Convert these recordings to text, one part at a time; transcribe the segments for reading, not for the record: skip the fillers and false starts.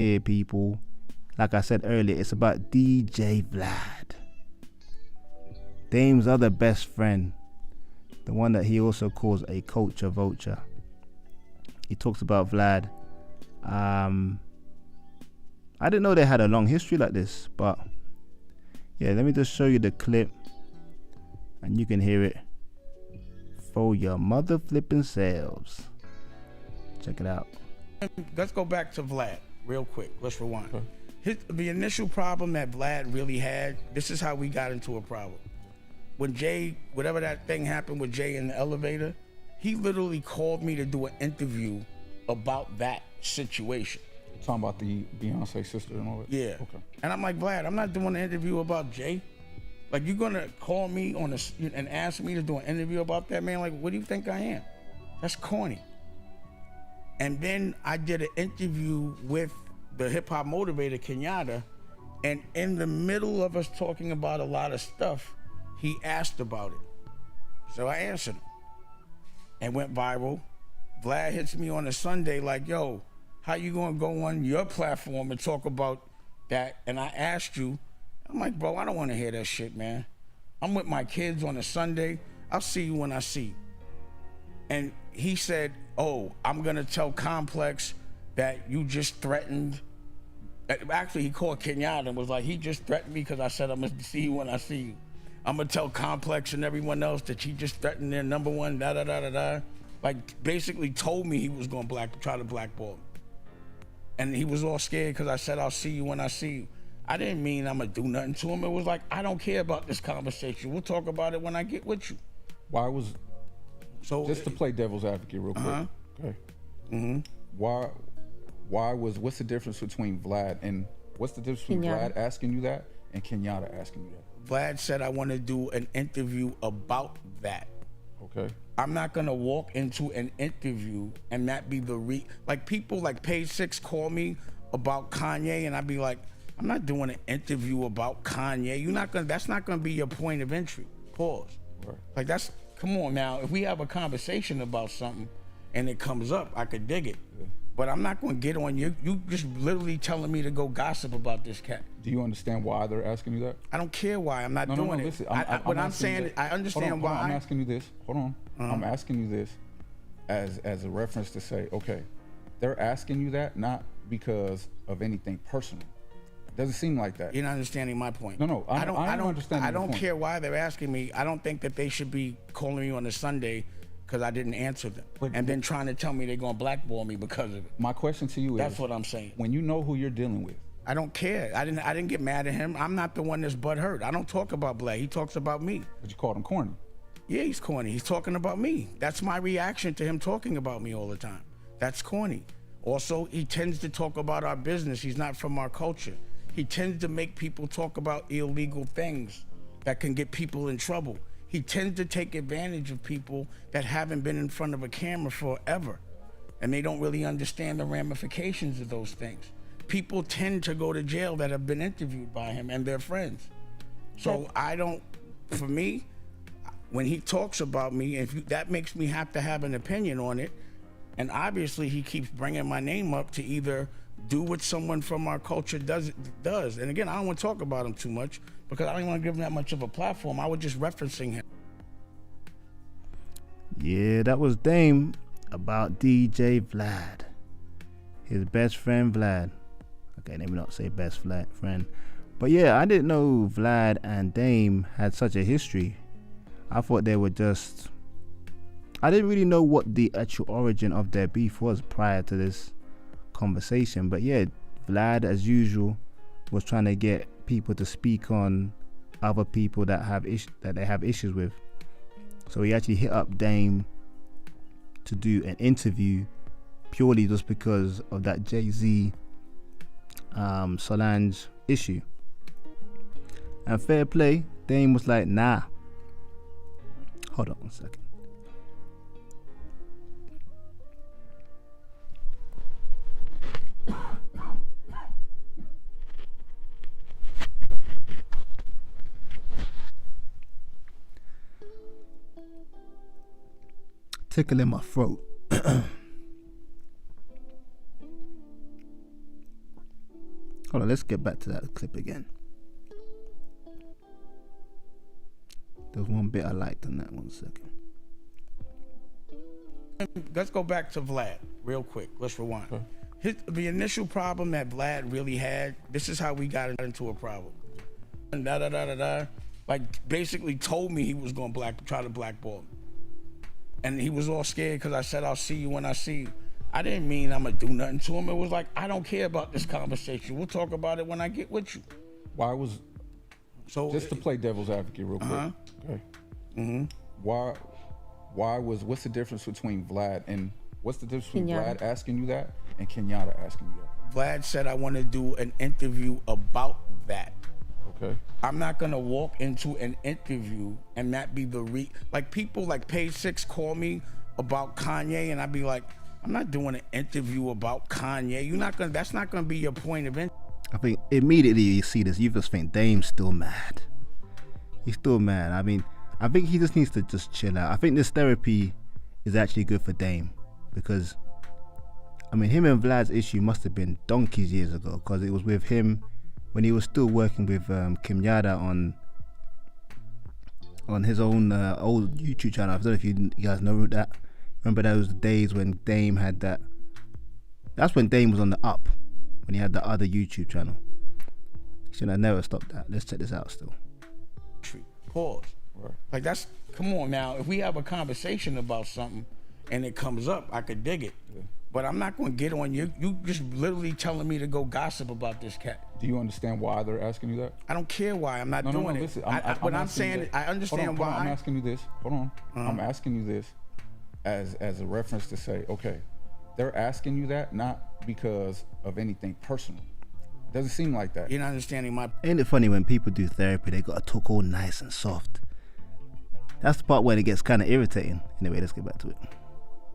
Here, people. Like I said earlier, it's about DJ Vlad. Dame's other best friend. The one that he also calls a culture vulture. He talks about Vlad. I didn't know they had a long history like this, but yeah, let me just show you the clip and you can hear it for your mother flipping selves. Check it out. Let's go back to Vlad real quick. Let's rewind. The initial problem that Vlad really had, this is how we got into a problem. When Jay, whatever that thing happened with Jay in the elevator, he literally called me to do an interview about that situation. Talking about the Beyonce sister and all that? Yeah. Okay. And I'm like, Vlad, I'm not doing an interview about Jay. Like, you're gonna call me and ask me to do an interview about that, man? Like, what do you think I am? That's corny. And then I did an interview with the hip-hop motivator, Kenyatta, and in the middle of us talking about a lot of stuff, he asked about it. So I answered him. And went viral. Vlad hits me on a Sunday like, yo, how you gonna go on your platform and talk about that? And I asked you, I'm like, bro, I don't wanna hear that shit, man. I'm with my kids on a Sunday. I'll see you when I see you. And he said, oh, I'm gonna tell Complex that you just threatened. Actually, he called Kenyatta and was like, he just threatened me because I said I'm gonna see you when I see you. I'm gonna tell Complex and everyone else that he just threatened their number one, da-da-da-da-da. Like, basically told me he was gonna try to blackball me. And he was all scared because I said, I'll see you when I see you. I didn't mean I'm gonna do nothing to him. It was like, I don't care about this conversation. We'll talk about it when I get with you. Why was, so just to play devil's advocate real quick, okay? What's the difference between Vlad and, what's the difference between Vlad asking you that and Kenyatta asking you that? Vlad said, I wanna do an interview about that. Okay. I'm not gonna walk into an interview and that be the like people like Page Six call me about Kanye and I'd be like, I'm not doing an interview about Kanye. That's not gonna be your point of entry. Pause. Right. Like come on now, if we have a conversation about something and it comes up, I could dig it. Yeah. But I'm not gonna get on you. You just literally telling me to go gossip about this cat. Do you understand why they're asking you that? I don't care why. I'm not doing it. Listen, what I'm saying is, I understand why. I'm asking you this. Hold on. I'm asking you this as a reference to say, okay, they're asking you that not because of anything personal. Doesn't seem like that. You're not understanding my point. No, I don't understand. I don't care why they're asking me. I don't think that they should be calling me on a Sunday because I didn't answer them, and then trying to tell me they're gonna blackball me because of it. My question to you is, that's what I'm saying. When you know who you're dealing with, I don't care. I didn't get mad at him. I'm not the one that's butthurt. I don't talk about Vlad. He talks about me. But you called him corny. Yeah, he's corny. He's talking about me. That's my reaction to him talking about me all the time. That's corny. Also, he tends to talk about our business. He's not from our culture. He tends to make people talk about illegal things that can get people in trouble. He tends to take advantage of people that haven't been in front of a camera forever, and they don't really understand the ramifications of those things. People tend to go to jail that have been interviewed by him and their friends. So for me, when he talks about me, that makes me have to have an opinion on it. And obviously he keeps bringing my name up to either do what someone from our culture does. And again, I don't want to talk about him too much because I don't want to give him that much of a platform. I was just referencing him. Yeah, that was Dame about DJ Vlad. His best friend Vlad. Okay, let me not say best friend. But yeah, I didn't know Vlad and Dame had such a history. I thought they were just... I didn't really know what the actual origin of their beef was prior to this conversation. But yeah, Vlad, as usual, was trying to get people to speak on other people that they have issues with. So he actually hit up Dame to do an interview purely just because of that Jay-Z Solange issue. And fair play, Dame was like, nah. Hold on 1 second. Tickle in my throat. Hold on, let's get back to that clip again. There was one bit I liked on that. 1 second. Let's go back to Vlad real quick. Let's rewind. Okay. The initial problem that Vlad really had, this is how we got into a problem. And like basically told me he was going to try to blackball me. And he was all scared because I said, I'll see you when I see you. I didn't mean I'm going to do nothing to him. It was like, I don't care about this conversation. We'll talk about it when I get with you. Why was, so just to play devil's advocate real quick. Okay. Mm-hmm. What's the difference between Vlad and, what's the difference between Kenyatta. Vlad asking you that and Kenyatta asking you that? Vlad said, I want to do an interview about that. Okay. I'm not going to walk into an interview and that be like people like Page 6 call me about Kanye and I'd be like, I'm not doing an interview about Kanye. That's not gonna be your point of entry. I think immediately you see this, you just think Dame's still mad. He's still mad. I mean, I think he just needs to just chill out. I think this therapy is actually good for Dame because, I mean, him and Vlad's issue must have been donkeys years ago because it was with him when he was still working with Kenyatta on his own old YouTube channel. I don't know if you guys know that. Remember those days when Dame had that? That's when Dame was on the up, when he had the other YouTube channel. Should have never stopped that. Let's check this out still. Pause. Right. Like that's, come on now. If we have a conversation about something and it comes up, I could dig it. Yeah. But I'm not going to get on you. You just literally telling me to go gossip about this cat. Do you understand why they're asking you that? I don't care why. I'm not doing it. Listen, What I'm saying, I understand why. I'm asking you this. Hold on. I'm asking you this as a reference to say, okay, they're asking you that not because of anything personal. Doesn't seem like that. You're not understanding my. Ain't it funny when people do therapy, they gotta talk all nice and soft. That's the part when it gets kind of irritating. Anyway, let's get back to it.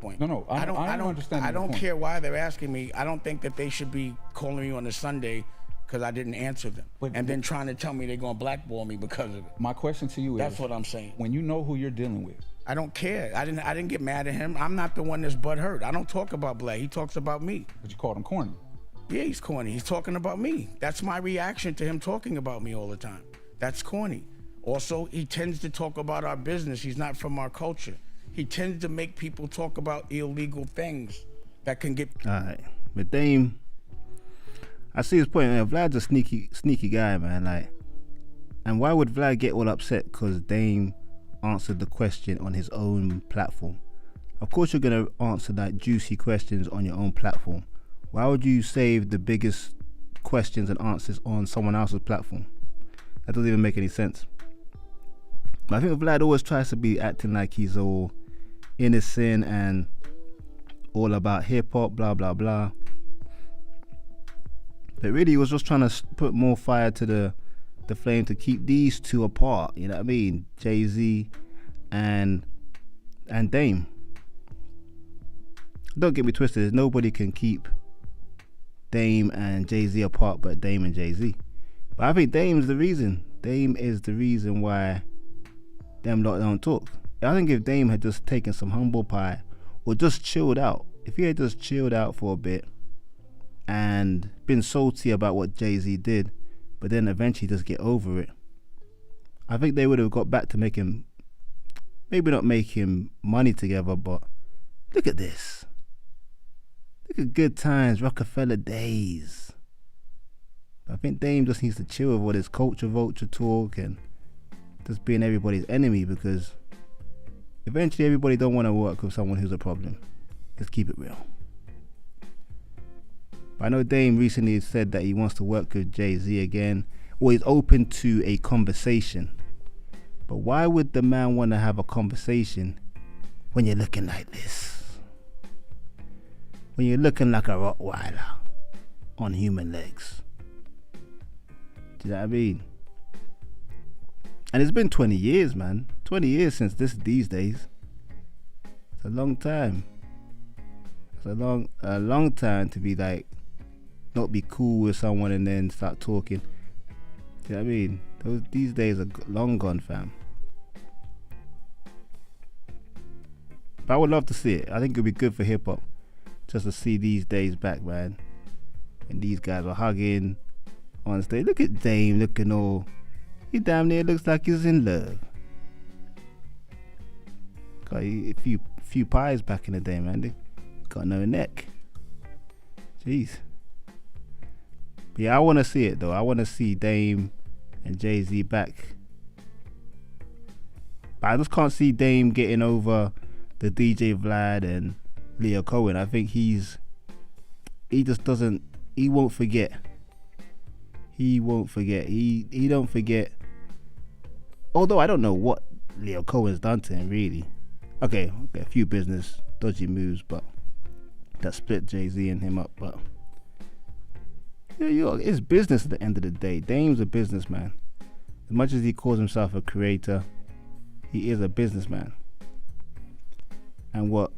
Point. No, I don't understand. I don't care why they're asking me. I don't think that they should be calling me on a Sunday because I didn't answer them, and then trying to tell me they're gonna blackball me because of it. My question to you is, that's what I'm saying. When you know who you're dealing with, I don't care. I didn't get mad at him. I'm not the one that's butthurt. I don't talk about Vlad. He talks about me. but you called him corny. Yeah, he's corny. He's talking about me. That's my reaction to him talking about me all the time. That's corny. Also, he tends to talk about our business. He's not from our culture. He tends to make people talk about illegal things that can get. All right, but Dame, I see his point. Man. Vlad's a sneaky guy, man. Like, and why would Vlad get all upset because Dame answered the question on his own platform? Of course, you're gonna answer like juicy questions on your own platform. Why would you save the biggest questions and answers on someone else's platform? That doesn't even make any sense. But I think Vlad always tries to be acting like he's all innocent and all about hip-hop, blah, blah, blah. But really, he was just trying to put more fire to the flame to keep these two apart. You know what I mean? Jay-Z and Dame. Don't get me twisted. Nobody can keep Dame and Jay-Z apart but Dame and Jay-Z. But I think Dame is the reason. Dame is the reason why them lot don't talk. I think if Dame had just taken some humble pie or just chilled out, if he had just chilled out for a bit and been salty about what Jay-Z did, but then eventually just get over it, I think they would have got back to making, maybe not making money together, but look at this. Look at good times, Rockefeller days. But I think Dame just needs to chill with all this culture vulture talk and just being everybody's enemy, because eventually everybody don't want to work with someone who's a problem. Let's keep it real. But I know Dame recently said that he wants to work with Jay-Z again, or he's open to a conversation. But why would the man want to have a conversation when you're looking like this? When you're looking like a Rottweiler on human legs? Do you know what I mean? And it's been 20 years, man. 20 years since these days. It's a long time. It's a long time to be like, not be cool with someone and then start talking. Do you know what I mean? These days are long gone, fam. But I would love to see it. I think it would be good for hip hop just to see these days back, man. And these guys are hugging, on stage. Look at Dame looking all. He damn near looks like he's in love. Got a few pies back in the day, man. They got no neck. Jeez. But yeah, I want to see it though. I want to see Dame and Jay-Z back. But I just can't see Dame getting over the DJ Vlad and Leo Cohen. I think he just doesn't, he won't forget. He don't forget. Although I don't know what Leo Cohen's done to him really. Okay, a few business dodgy moves, but that split Jay-Z and him up. But yeah, it's business at the end of the day. Dame's a businessman. As much as he calls himself a creator, he is a businessman. And what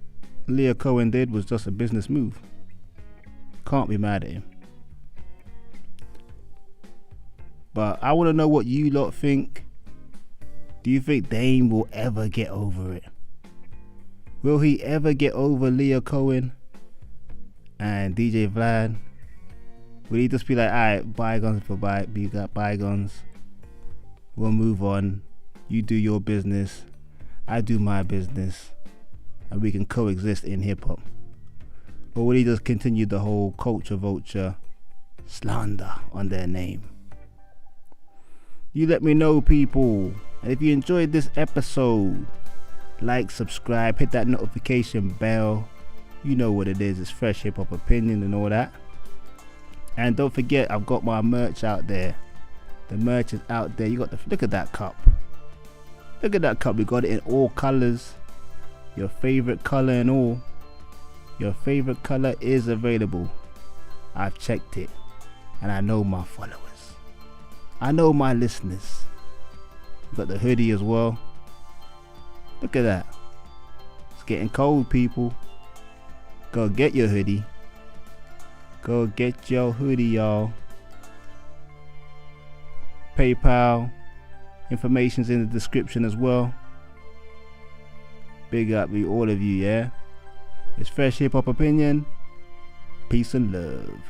Leo Cohen did was just a business move. Can't be mad at him. But I want to know what you lot think. Do you think Dame will ever get over it? Will he ever get over Leo Cohen and DJ Vlad? Will he just be like, alright, bygones for bygones. We'll move on. You do your business. I do my business. And we can coexist in hip hop? Or will he just continue the whole culture vulture slander on their name? You let me know, people. And if you enjoyed this episode, like, subscribe, hit that notification bell. You know what it is. It's fresh hip hop opinion and all that. And don't forget, I've got my merch out there. The merch is out there. You got look at that cup. Look at that cup. We got it in all colors. Your favorite color and all. Your favorite color is available. I've checked it. And I know my followers. I know my listeners. We got the hoodie as well. Look at that. It's getting cold, people. Go get your hoodie. Go get your hoodie, y'all. PayPal information's in the description as well. Big up to all of you, yeah? It's fresh hip hop opinion. Peace and love.